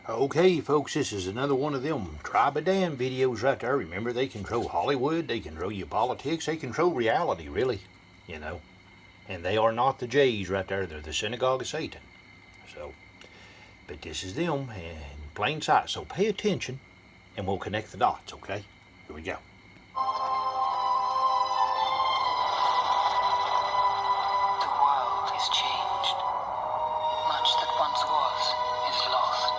Okay, folks, this is another one of them Tribe of Dan videos right there. Remember, they control Hollywood, they control your politics, they control reality, really, you know. And they are not the Jays right there, they're the synagogue of Satan. So, but this is them in plain sight, so pay attention and we'll connect the dots, okay? Here we go. The world is changed. Much that once was is lost.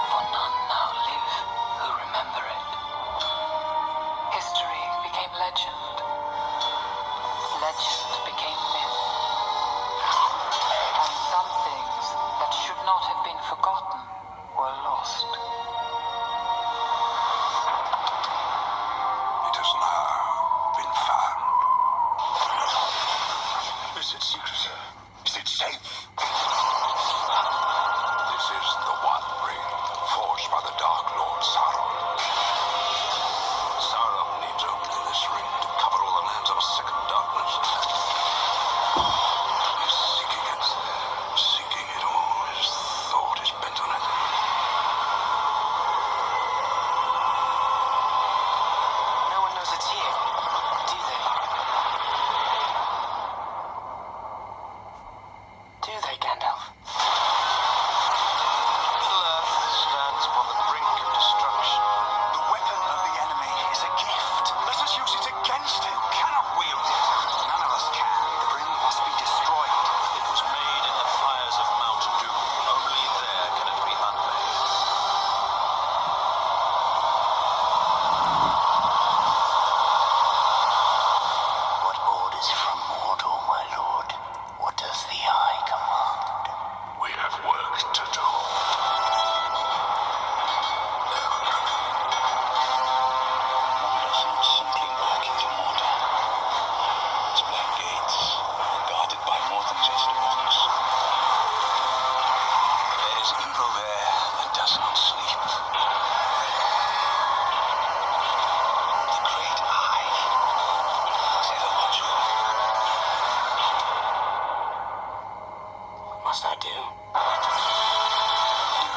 For none now live who remember it. History became legend. Legend became myth. And some things that should not have been forgotten were lost. It has now been found. Is it secret, sir? Is it safe? This is the One Ring, forged by the Dark Lord Sauron. Sauron needs only this ring to cover all the lands of second darkness. He's seeking it. Seeking it all. His thought is bent on it. No one knows it's here, do they? Do they, Gandalf? Middle-earth stands upon the brink of destruction. The weapon of the enemy is a gift. Let us use it against him. You cannot wield it. None of us can. The ring must be destroyed. It was made in the fires of Mount Doom. Only there can it be unmade. What orders from Mordor, my lord? What does the Eye command? We have work to do. One does not simply walk into Mordor. Its black gates are guarded by more than just orcs. There is evil there that does not sleep. The Great Eye. Say the Watcher. What must I do? You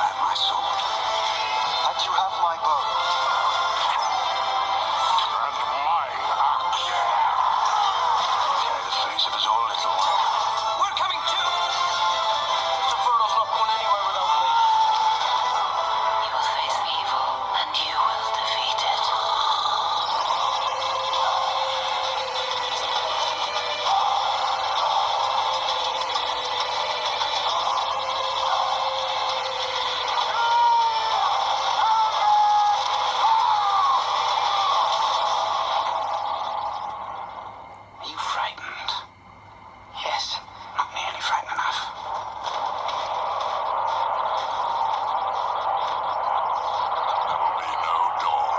have my sword. And you have my bow. And my axe. Carry the face of us all, little one. We're coming too! Mr. Frodo's not going anywhere without me. You will face evil, and you will defeat it. Are you frightened? Yes, not nearly frightened enough. There will be no dawn.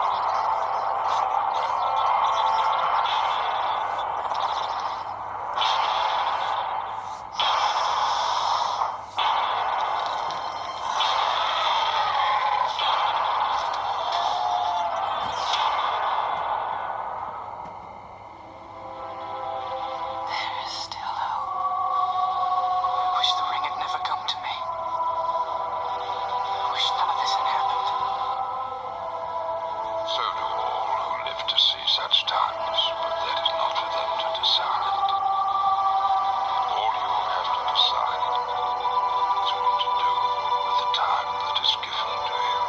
There is still hope. I wish the ring had never come to me. I wish none of this had happened. So do all who live to see such times, but that is not for them to decide. All you have to decide is what to do with the time that is given to you.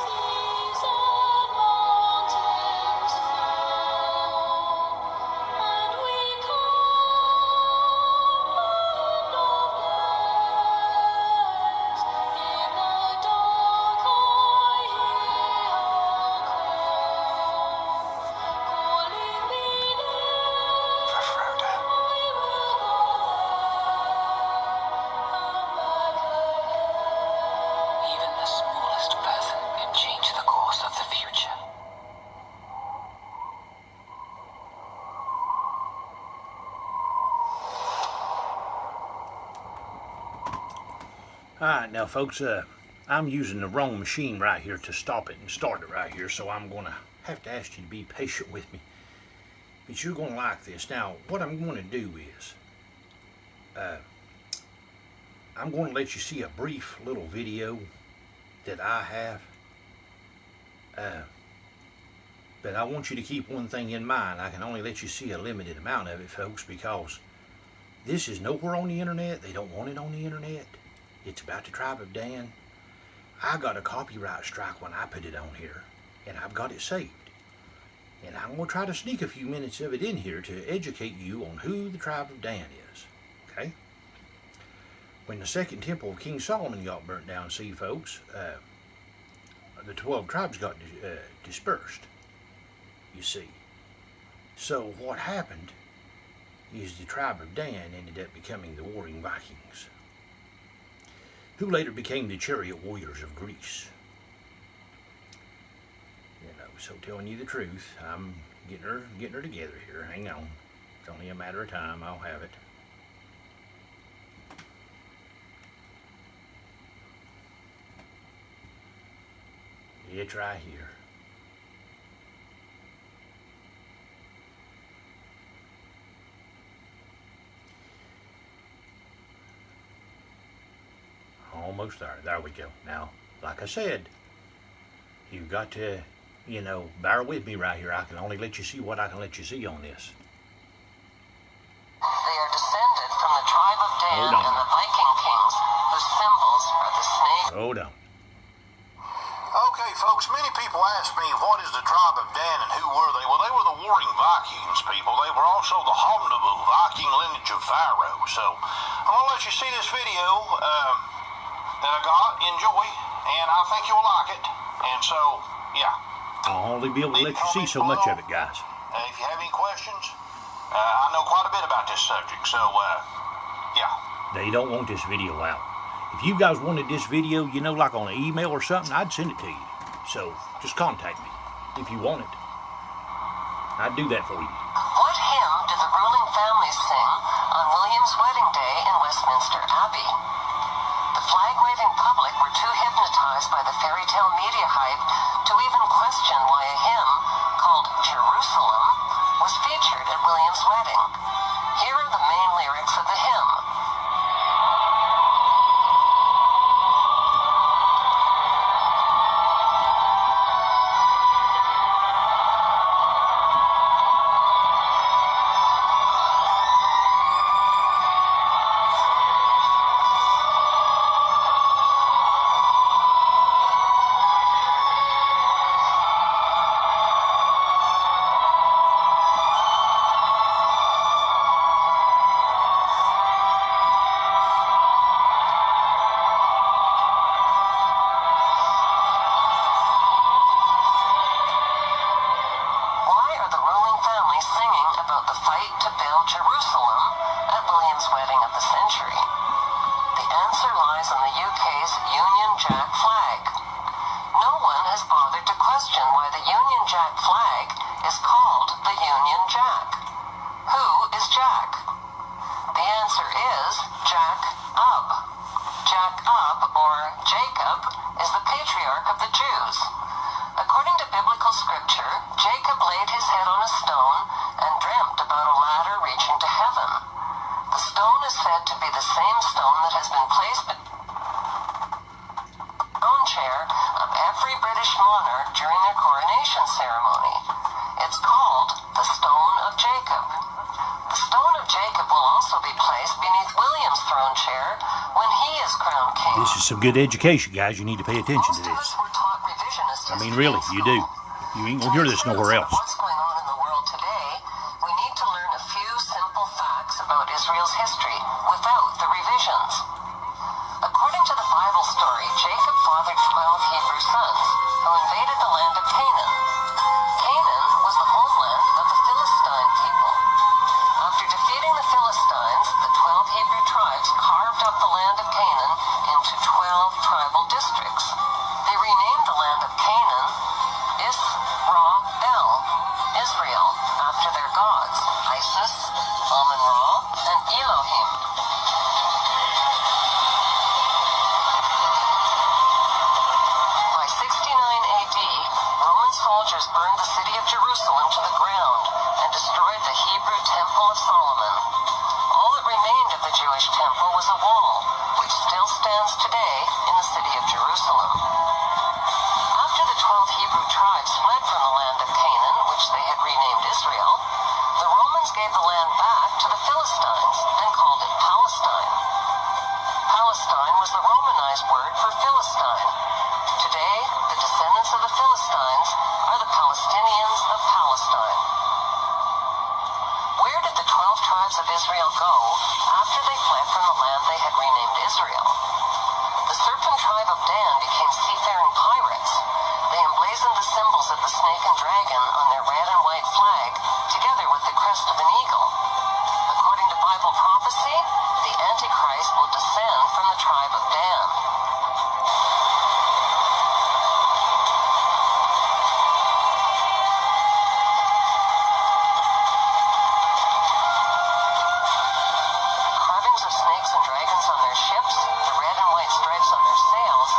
Seas and mountains fall, and we come end of days. In the dark I hear calling me near. For Frodo. I will go there, come back again. Even the smallest person can change the course of the future. Alright, now, folks, I'm using the wrong machine right here to stop it and start it right here, so I'm going to have to ask you to be patient with me. But you're going to like this. Now, what I'm going to do is, I'm going to let you see a brief little video that I have. But I want you to keep one thing in mind. I can only let you see a limited amount of it, folks, because this is nowhere on the internet. They don't want it on the internet. It's about the tribe of Dan. I got a copyright strike when I put it on here, and I've got it saved. And I'm going to try to sneak a few minutes of it in here to educate you on who the tribe of Dan is. Okay? When the second temple of King Solomon got burnt down, see, folks, the 12 tribes got dispersed, you see. So what happened is the tribe of Dan ended up becoming the warring Vikings, who later became the chariot warriors of Greece. You know, so telling you the truth, I'm getting her together here. Hang on. It's only a matter of time. I'll have it. It's right here. Almost there. There we go. Now, like I said, you've got to, you know, bear with me right here. I can only let you see what I can let you see on this. They are descended from the tribe of Dan Hold on. and the Viking kings, whose symbols are the snake. Hold on. Okay, folks, many people ask me, what is the tribe of Dan and who were they? Well, they were the warring Vikings, people. They were also the honorable Viking lineage of Pharaoh. So, I'm going to let you see this video that I got. Enjoy, and I think you'll like it. And so, yeah. I'll only be able to let you see so much of it, guys. If you have any questions, I know quite a bit about this subject. So, yeah. They don't want this video out. If you guys wanted this video, you know, like on an email or something, I'd send it to you. So, just contact me if you want it. I'd do that for you. What hymn did the ruling family sing on William's wedding day in Westminster Abbey? The flag-waving public were too hypnotized by the fairy tale media hype to even question why a hymn called Jerusalem was featured at William's wedding. Here are the main lyrics of the hymn. Jerusalem at William's wedding of the century? The answer lies on the UK's Union Jack flag. No one has bothered to question why the Union Jack flag is called the Union Jack. Who is Jack? The answer is Jack-Ub. Jack-Ub, or Jacob, is the patriarch of the Jews. According to biblical scripture, Jacob laid his head on a stone and dreamt about a ladder reaching to heaven. The stone is said to be the same stone that has been placed in the throne chair of every British monarch during their coronation ceremony. It's called the Stone of Jacob. The Stone of Jacob will also be placed beneath William's throne chair when he is crowned king. This is some good education, guys. You need to pay attention Most to of this. us were taught revisionist I mean, history really, in you do. school. You ain't gonna hear this nowhere else. What's going on in the world today? We need to learn a few simple facts about Israel's history without the revisions. According to the Bible story, Jacob fathered 12 Hebrew sons who invaded the land of Canaan. Canaan was the homeland of the Philistine people. After defeating the Philistines, the 12 Hebrew tribes carved up the land of Canaan into 12 tribal districts. They renamed the land of Canaan Israel, Israel, after their gods, Isis, Amun-Ra, and Elohim. By 69 AD, Roman soldiers burned the city of Jerusalem to the ground and destroyed the Hebrew Temple of Solomon. All that remained of the Jewish temple was a wall, which still stands today in the city of Jerusalem. After the 12 Hebrew tribes fled from the land of Canaan, which they had renamed Israel, the Romans gave the land back to the Philistines and called it Palestine. Palestine was the Romanized word for Philistine. Today, the descendants of the Philistines are the Palestinians of Palestine. Where did the 12 tribes of Israel go after they fled from the land they had renamed Israel? The serpent tribe of Dan became seafaring pirates. They emblazoned the symbols of the snake and dragon on their red and white flag, together with the crest of an eagle. According to Bible prophecy, the Antichrist will descend from the tribe of Dan. Carvings of snakes and dragons on their ships, the red and white stripes on their sails,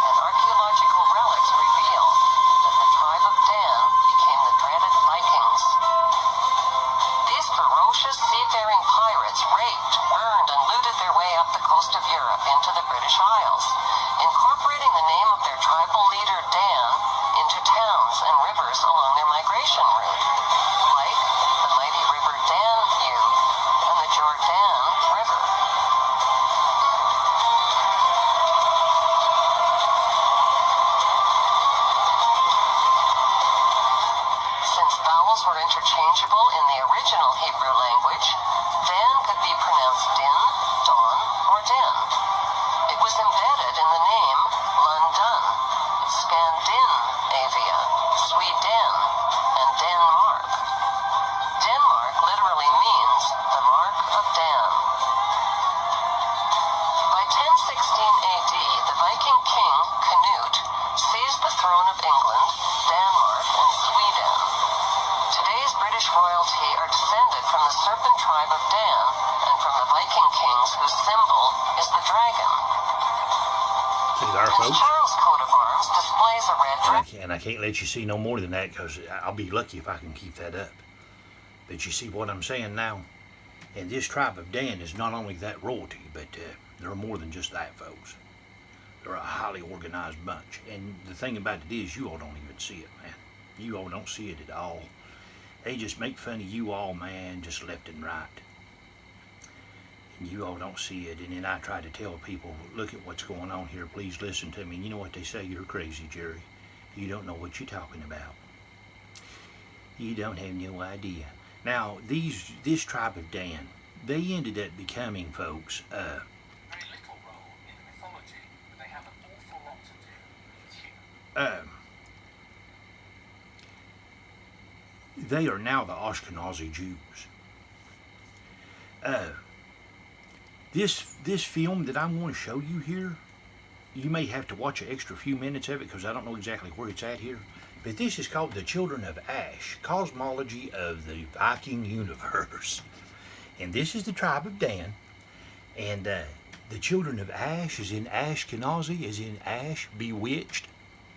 and archaeological relics reveal that the tribe of Dan became the dreaded Vikings. These ferocious seafaring pirates raped, burned, and looted their way up the coast of Europe into the British Isles, incorporating the name of their tribal leader Dan into towns and rivers along their migration route, like the mighty river Danube and the Jordan River. Since vowels were interchangeable in the original Hebrew language, Dan could be pronounced Din, Don, or Den. It was embedded in the name London, Scandinavia, Sweden, and Denmark. Denmark literally means the mark of Dan. By 1016 AD, the Viking king Canute seized the throne of England, Denmark, and Sweden. Today's British royalty are descended from the serpent tribe of Dan and from the Viking kings whose symbol is the dragon. See there, Prince folks? Charles' coat of arms displays a red dragon. And I can't let you see no more than that because I'll be lucky if I can keep that up. But you see what I'm saying now? And this tribe of Dan is not only that royalty, but they're more than just that, folks. They're a highly organized bunch. And the thing about it is, you all don't even see it, man. You all don't see it at all. They just make fun of you all, man, just left and right. And you all don't see it. And then I try to tell people, look at what's going on here. Please listen to me. And you know what they say? You're crazy, Jerry. You don't know what you're talking about. You don't have no idea. Now, this tribe of Dan, they ended up becoming, folks, Very little role in the mythology, but they have an awful lot to do with humans. They are now the Ashkenazi Jews. This film that I'm going to show you here, you may have to watch an extra few minutes of it because I don't know exactly where it's at here. But this is called The Children of Ash, Cosmology of the Viking Universe. And this is the tribe of Dan. And the Children of Ash is in Ashkenazi, is in Ash, bewitched.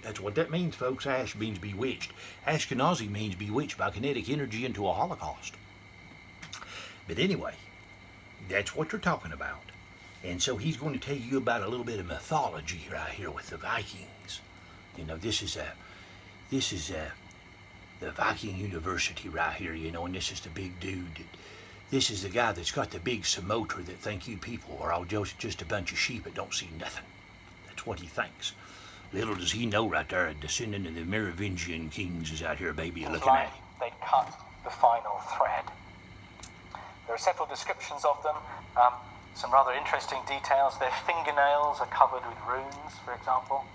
That's what that means, folks. Ash means bewitched. Ashkenazi means bewitched by kinetic energy into a Holocaust. But anyway, that's what they're talking about. And so he's going to tell you about a little bit of mythology right here with the Vikings. You know, this is the Viking University right here, you know, and this is the big dude. This is the guy that's got the big Somotra that think you people are all just a bunch of sheep that don't see nothing. That's what he thinks. Little does he know right there, a descendant of the Merovingian kings is out here, baby, looking at him. They'd cut the final thread. There are several descriptions of them, some rather interesting details. Their fingernails are covered with runes, for example.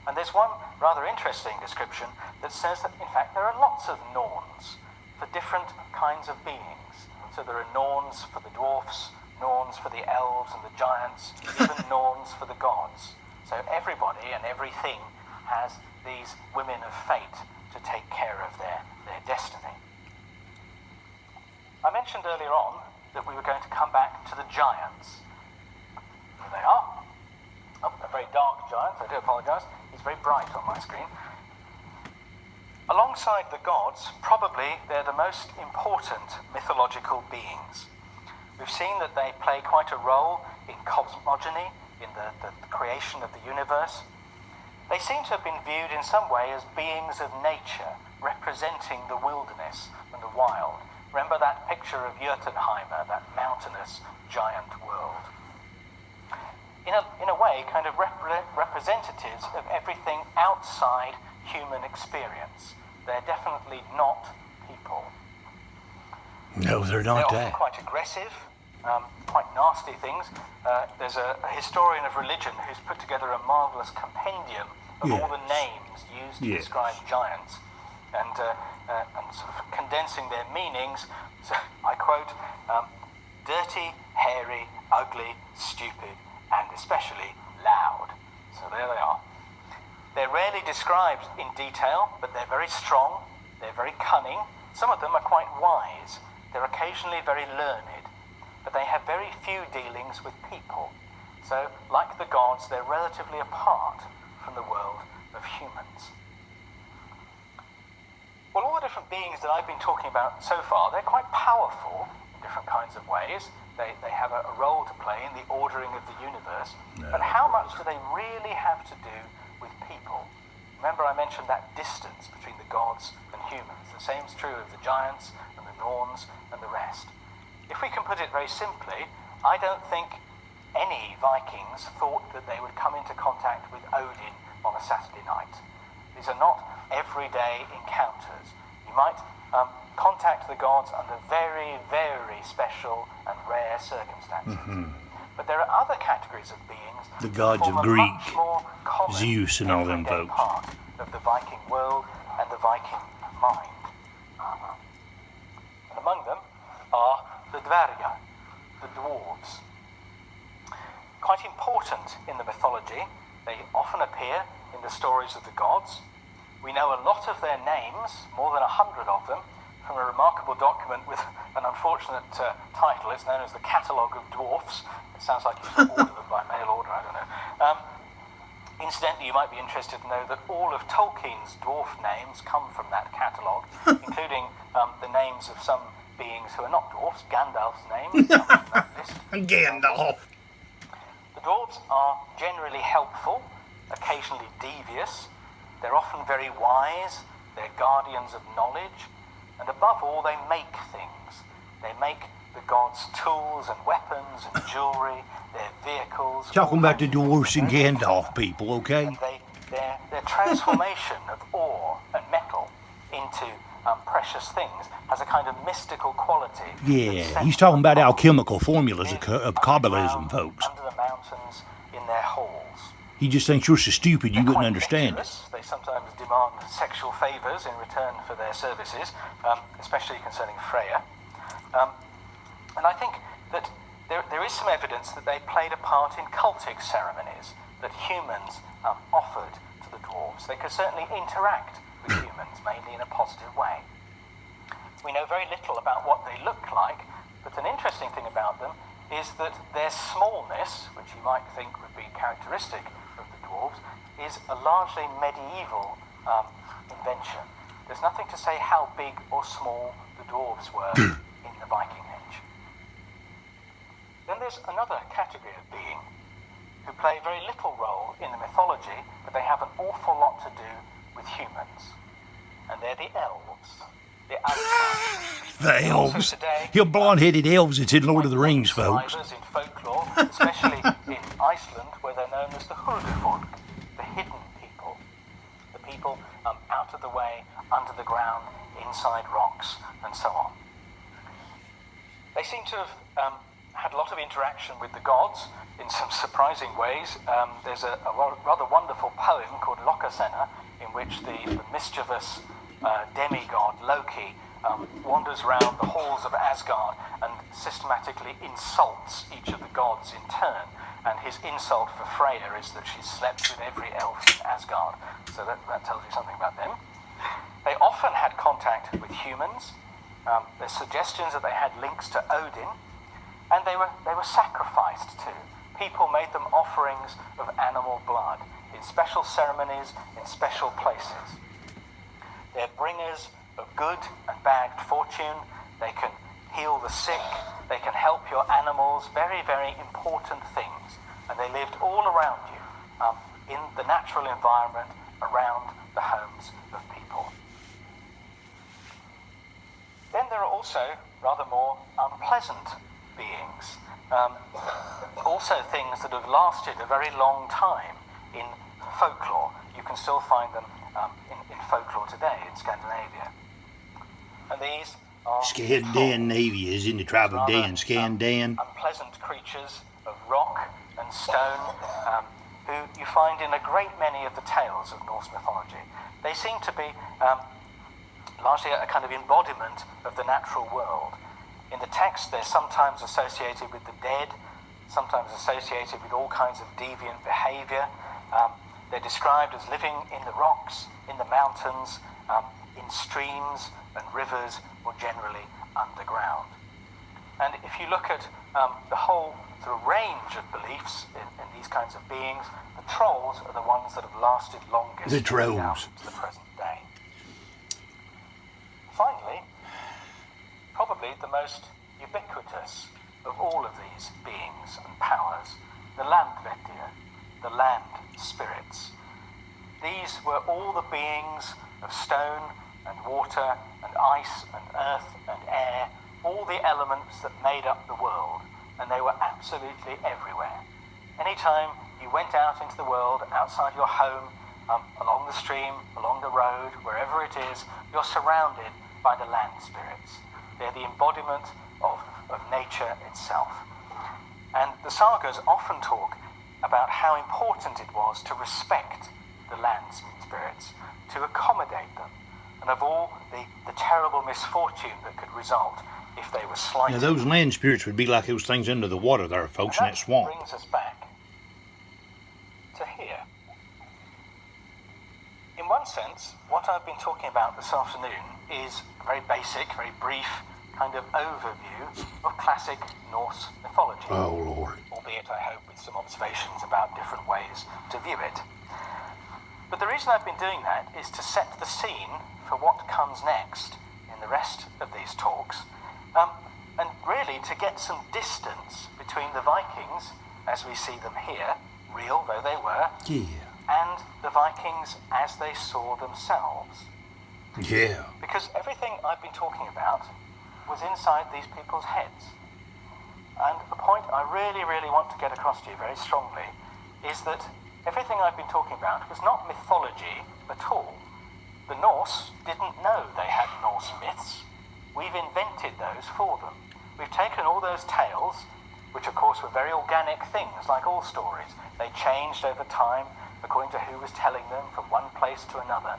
And there's one rather interesting description that says that, in fact, there are lots of Norns for different kinds of beings. So there are Norns for the dwarfs, Norns for the elves and the giants, even Norns for the gods. So everybody and everything has these women of fate to take care of their destiny. I mentioned earlier on that we were going to come back to the giants. Here they are. Oh, a very dark giant, I do apologise. He's very bright on my screen. Alongside the gods, probably they're the most important mythological beings. We've seen that they play quite a role in cosmogony, in the creation of the universe, they seem to have been viewed in some way as beings of nature, representing the wilderness and the wild. Remember that picture of Jotunheimer, that mountainous giant world? In a way, kind of representatives of everything outside human experience. They're definitely not people. No, they're They're not often that. quite aggressive, quite nasty things. There's a historian of religion who's put together a marvellous compendium of all the names used to Yes. describe giants, and sort of condensing their meanings. So I quote, dirty, hairy, ugly, stupid, and especially loud. So there they are. They're rarely described in detail, but they're very strong, they're very cunning. Some of them are quite wise. They're occasionally very learned, but they have very few dealings with people. So, like the gods, they're relatively apart from the world of humans. Well, all the different beings that I've been talking about so far, they're quite powerful in different kinds of ways. They have a role to play in the ordering of the universe. But how much do they really have to do with people? Remember I mentioned that distance between the gods and humans. The same's true of the giants and the Norns and the rest. If we can put it very simply, I don't think any Vikings thought that they would come into contact with Odin on a Saturday night. These are not everyday encounters. You might contact the gods under very, very special and rare circumstances. But there are other categories of beings The that gods form of a Greek, much more common, Zeus and all them everyday folks. part of the Viking world and the Viking mind. And among them are the Dverga, the dwarves. Quite important in the mythology, they often appear in the stories of the gods. We know a lot of their names, more than 100 of them, from a remarkable document with an unfortunate title. It's known as the Catalogue of Dwarfs. It sounds like you should order them by mail order, I don't know. Incidentally, you might be interested to know that all of Tolkien's dwarf names come from that catalogue, including the names of some beings who are not dwarfs. Gandalf's name comes from that list. Gandalf. The dwarves are generally helpful, occasionally devious. They're often very wise. They're guardians of knowledge. And above all, they make things. They make the gods' tools and weapons and jewelry, their vehicles. Talking all about the kinds of dwarfs and things. Gandalf people, okay? And their transformation of ore and metal into precious things has a kind of mystical quality. Yeah, that he's sets talking about them apart. alchemical formulas of Live Kabbalism, underground, folks. Under the mountains, in their halls. He just thinks you're so stupid you They're wouldn't quite understand it. lecherous. They sometimes demand sexual favours in return for their services, especially concerning Freya. And I think that there is some evidence that they played a part in cultic ceremonies that humans offered to the dwarves. They could certainly interact with humans, mainly in a positive way. We know very little about what they look like, but an interesting thing about them is that their smallness, which you might think would be characteristic of the dwarves, is a largely medieval invention. There's nothing to say how big or small the dwarves were in the Viking Age. Then there's another category of being who play very little role in the mythology, but they have an awful lot to do with humans. And they're the elves. The Alfar. The elves. Also today, Your blonde-headed elves that's in Lord of the Rings, folks. survivors in folklore, especially in Iceland, where they're known as the Huldufolk, the hidden people. The people out of the way, under the ground, inside rocks, and so on. They seem to have had a lot of interaction with the gods in some surprising ways. There's a rather wonderful poem called Lokasenna, in which the mischievous demigod Loki wanders around the halls of Asgard and systematically insults each of the gods in turn. And his insult for Freya is that she slept with every elf in Asgard. So that tells you something about them. They often had contact with humans. There's suggestions that they had links to Odin, and they were sacrificed to. People made them offerings of animal blood in special ceremonies, in special places. They're bringers of good and bad fortune. They can heal the sick. They can help your animals. Very, very important things. and they lived all around you, in the natural environment around the homes of people. Then there are also rather more unpleasant beings, also things that have lasted a very long time in folklore. You can still find them in folklore today in Scandinavia. And these are Scandinavia is in the tribe of Dan. Scandan. unpleasant creatures of rock and stone who you find in a great many of the tales of Norse mythology. They seem to be largely a kind of embodiment of the natural world. In the text, they're sometimes associated with the dead, sometimes associated with all kinds of deviant behavior. They're described as living in the rocks, in the mountains, in streams and rivers, or generally underground. And if you look at the whole sort of range of beliefs in these kinds of beings, the trolls are the ones that have lasted longest The trolls. down to the present day. Finally, probably the most ubiquitous of all of these beings and powers, the Landvettir, the land spirits. These were all the beings of stone and water and ice and earth and air, all the elements that made up the world, and they were absolutely everywhere. Anytime you went out into the world, outside your home, along the stream, along the road, wherever it is, you're surrounded by the land spirits. They're the embodiment of nature itself. And the sagas often talk about how important it was to respect the land spirits, to accommodate them, and of all the terrible misfortune that could result if they were slighted. Now, those land spirits would be like those things under the water there, folks, in And that swamp. brings us back to here. In one sense, what I've been talking about this afternoon is a very basic, very brief kind of overview of classic Norse mythology. Oh, Lord. Albeit, I hope, with some observations about different ways to view it. But the reason I've been doing that is to set the scene for what comes next in the rest of these talks, and really to get some distance between the Vikings, as we see them here, real though they were, Yeah. and the Vikings as they saw themselves. Yeah. Because everything I've been talking about was inside these people's heads. And the point I really, really want to get across to you very strongly is that everything I've been talking about was not mythology at all. The Norse didn't know they had Norse myths. We've invented those for them. We've taken all those tales, which of course were very organic things, like all stories. They changed over time according to who was telling them from one place to another.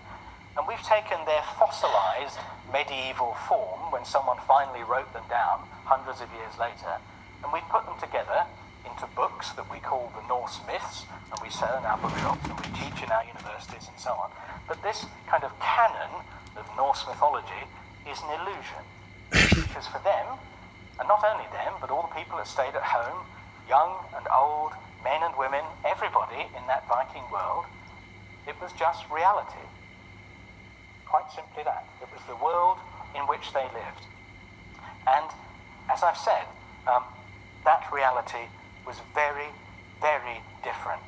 And we've taken their fossilized medieval form, when someone finally wrote them down hundreds of years later, and we put them together into books that we call the Norse myths, and we sell in our bookshops and we teach in our universities and so on. But this kind of canon of Norse mythology is an illusion. Because for them, and not only them, but all the people that stayed at home, young and old, men and women, everybody in that Viking world, it was just reality. Quite simply that. It was the world in which they lived. And as I've said, that reality was very, very different.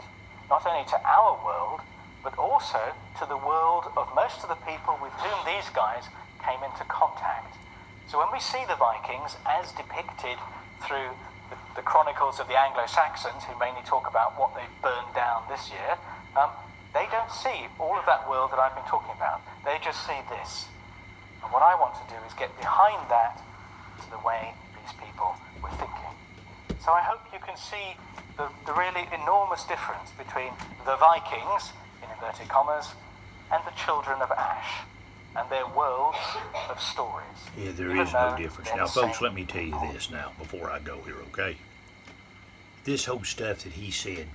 Not only to our world, but also to the world of most of the people with whom these guys came into contact. So when we see the Vikings as depicted through the chronicles of the Anglo-Saxons, who mainly talk about what they've burned down this year, they don't see all of that world that I've been talking about. They just see this. And what I want to do is get behind that to the way these people were thinking. So I hope you can see the really enormous difference between the Vikings, in inverted commas, and the children of Ash, and their worlds of stories. Yeah, there Even is no though difference. they're Now, the folks, same let me tell you this now before I go here, okay? This whole stuff that he said,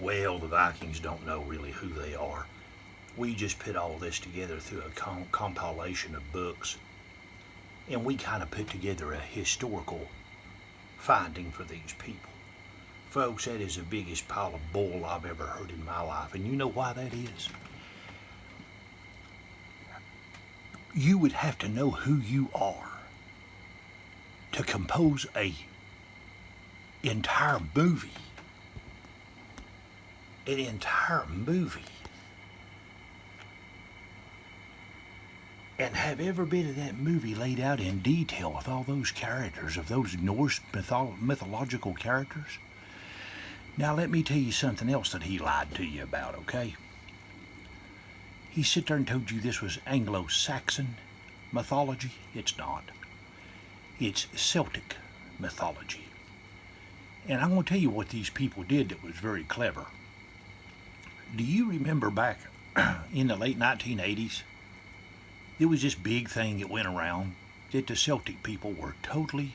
well, the Vikings don't know really who they are. We just put all this together through a compilation of books, and we kind of put together a historical finding for these people. Folks, that is the biggest pile of bull I've ever heard in my life, and you know why that is? You would have to know who you are to compose a entire movie an entire movie and have every bit of that movie laid out in detail with all those characters of those Norse mythological characters. Now let me tell you something else that he lied to you about, okay? He sit there and told you this was Anglo-Saxon mythology. It's not. It's Celtic mythology. And I'm going to tell you what these people did that was very clever. Do you remember back in the late 1980s, there was this big thing that went around that the Celtic people were totally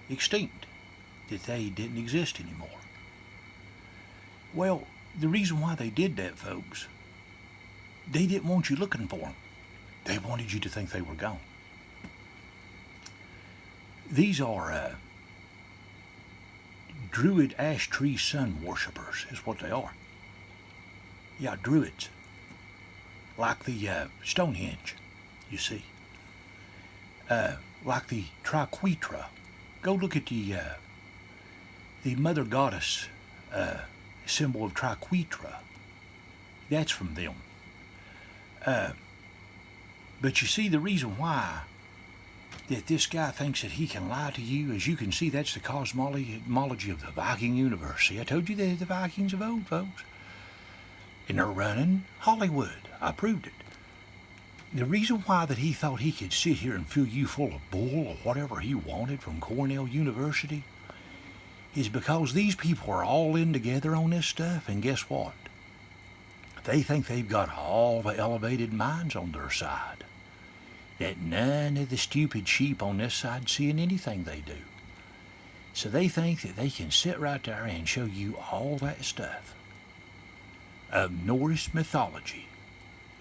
extinct, that they didn't exist anymore. Well, the reason why they did that, folks, they didn't want you looking for them. They wanted you to think they were gone. These are Druid ash tree sun worshippers, is what they are. Yeah, Druids. Like the Stonehenge, you see. Like the Triquetra. Go look at the mother goddess symbol of Triquetra. That's from them. But you see, the reason why that this guy thinks that he can lie to you, as you can see, that's the cosmology of the Viking universe. See, I told you they're the Vikings of old, folks. And they're running Hollywood. I proved it. The reason why that he thought he could sit here and fill you full of bull or whatever he wanted from Cornell University is because these people are all in together on this stuff, and guess what? They think they've got all the elevated minds on their side, that none of the stupid sheep on this side seeing anything they do. So they think that they can sit right there and show you all that stuff of Norse mythology,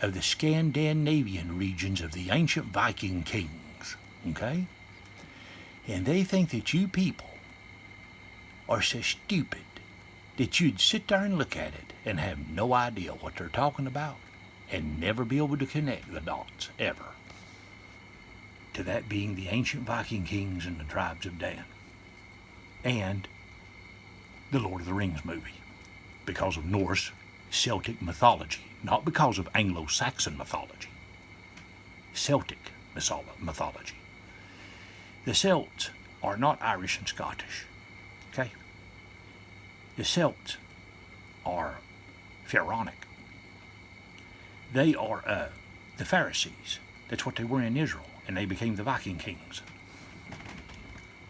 of the Scandinavian regions of the ancient Viking kings, okay? And they think that you people are so stupid that you'd sit there and look at it and have no idea what they're talking about and never be able to connect the dots, ever, to that being the ancient Viking kings and the tribes of Dan and the Lord of the Rings movie, because of Norse Celtic mythology, not because of Anglo-Saxon mythology. Celtic mythology. The Celts are not Irish and Scottish, okay? The Celts are Pharaonic. They are the Pharisees. That's what they were in Israel, and they became the Viking kings.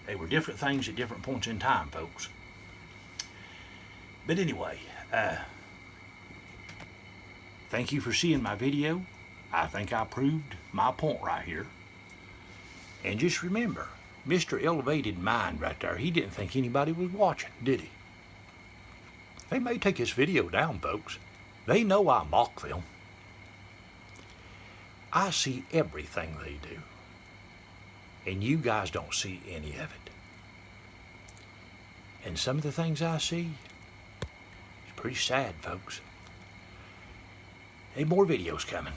They were different things at different points in time, folks. But anyway, thank you for seeing my video. I think I proved my point right here. And just remember, Mr. Elevated Mind right there, he didn't think anybody was watching, did he? They may take this video down, folks. They know I mock them. I see everything they do. And you guys don't see any of it. And some of the things I see, it's pretty sad, folks. Hey, more videos coming.